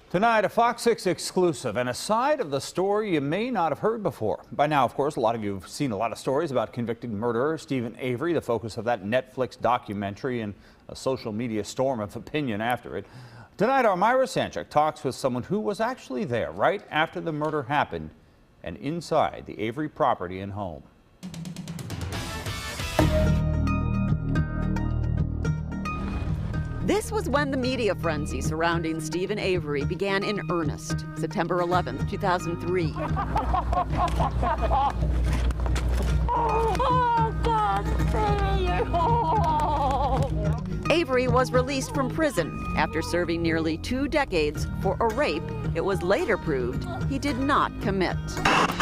Tonight, a Fox 6 exclusive and a side of the story you may not have heard before. By now, of course, a lot of you have seen a lot of stories about convicted murderer Stephen Avery, the focus of that Netflix documentary and a social media storm of opinion after it. Tonight, our Myra Sanchuk talks with someone who was actually there right after the murder happened and inside the Avery property and home. This was when the media frenzy surrounding Stephen Avery began in earnest, September 11, 2003. Avery was released from prison after serving nearly 2 decades for a rape it was later proved he did not commit.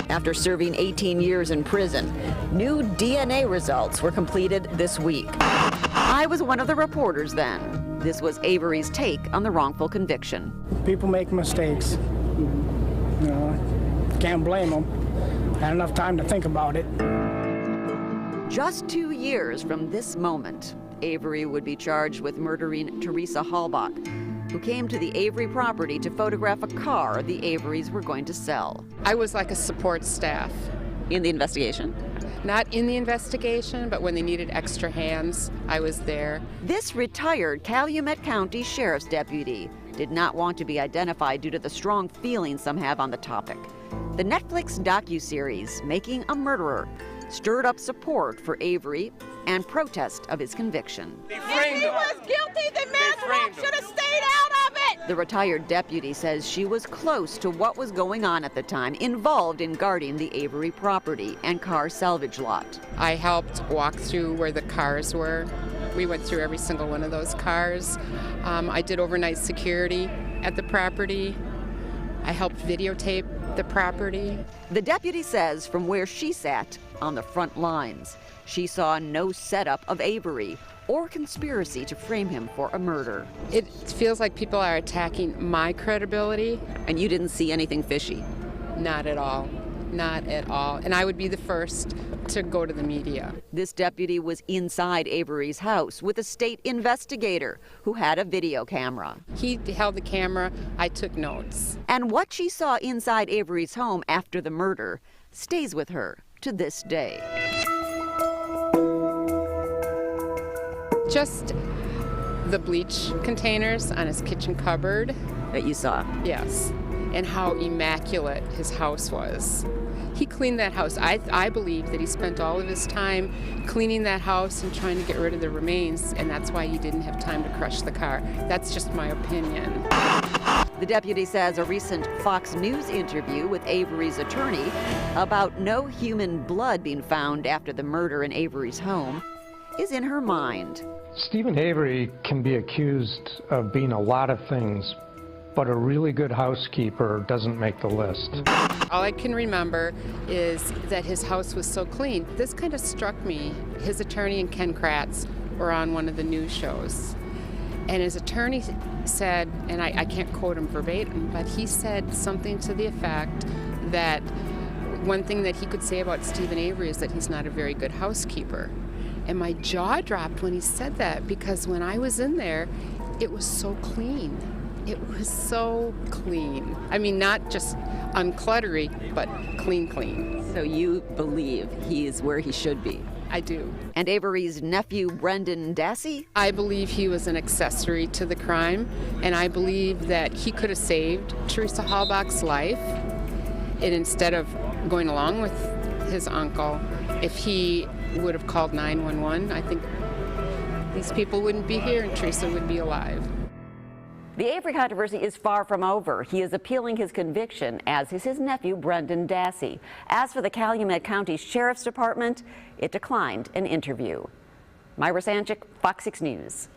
After serving 18 years in prison, new DNA results were completed this week. I was one of the reporters then. This was Avery's take on the wrongful conviction. People make mistakes. You know, can't blame them. Had enough time to think about it. Just 2 years from this moment, Avery would be charged with murdering Teresa Halbach, who came to the Avery property to photograph a car the Averys were going to sell. I was like a support staff. In the investigation? Not in the investigation, but when they needed extra hands, I was there. This retired Calumet County Sheriff's deputy did not want to be identified due to the strong feelings some have on the topic. The Netflix docuseries, Making a Murderer, stirred up support for Avery and protest of his conviction. If he was guilty, then manslaughter should have stayed out of it! The retired deputy says she was close to what was going on at the time, involved in guarding the Avery property and car salvage lot. I helped walk through where the cars were. We went through every single one of those cars. I did overnight security at the property. I helped videotape the property. The deputy says from where she sat on the front lines, she saw no setup of Avery or conspiracy to frame him for a murder. It feels like people are attacking my credibility. And you didn't see anything fishy? Not at all. Not at all. And I would be the first to go to the media. This deputy was inside Avery's house with a state investigator who had a video camera. He held the camera. I took notes. And what she saw inside Avery's home after the murder stays with her to this day. Just the bleach containers on his kitchen cupboard. That you saw? Yes. And how immaculate his house was. He cleaned that house. I believe that he spent all of his time cleaning that house and trying to get rid of the remains, and that's why he didn't have time to crush the car. That's just my opinion. The deputy says a recent Fox News interview with Avery's attorney about no human blood being found after the murder in Avery's home is in her mind. Stephen Avery can be accused of being a lot of things, but a really good housekeeper doesn't make the list. All I can remember is that his house was so clean. This kind of struck me. His attorney and Ken Kratz were on one of the news shows. And his attorney said, and I can't quote him verbatim, but he said something to the effect that one thing that he could say about Stephen Avery is that he's not a very good housekeeper. And my jaw dropped when he said that, because when I was in there, it was so clean. It was so clean. I mean, not just uncluttery, but clean. So you believe he's where he should be? I do. And Avery's nephew, Brendan Dassey? I believe he was an accessory to the crime, and I believe that he could have saved Teresa Halbach's life. And instead of going along with his uncle, if he would have called 911, I think these people wouldn't be here and Teresa would be alive. The Avery controversy is far from over. He is appealing his conviction, as is his nephew, Brendan Dassey. As for the Calumet County Sheriff's Department, it declined an interview. Myra Sanchuk, Fox 6 News.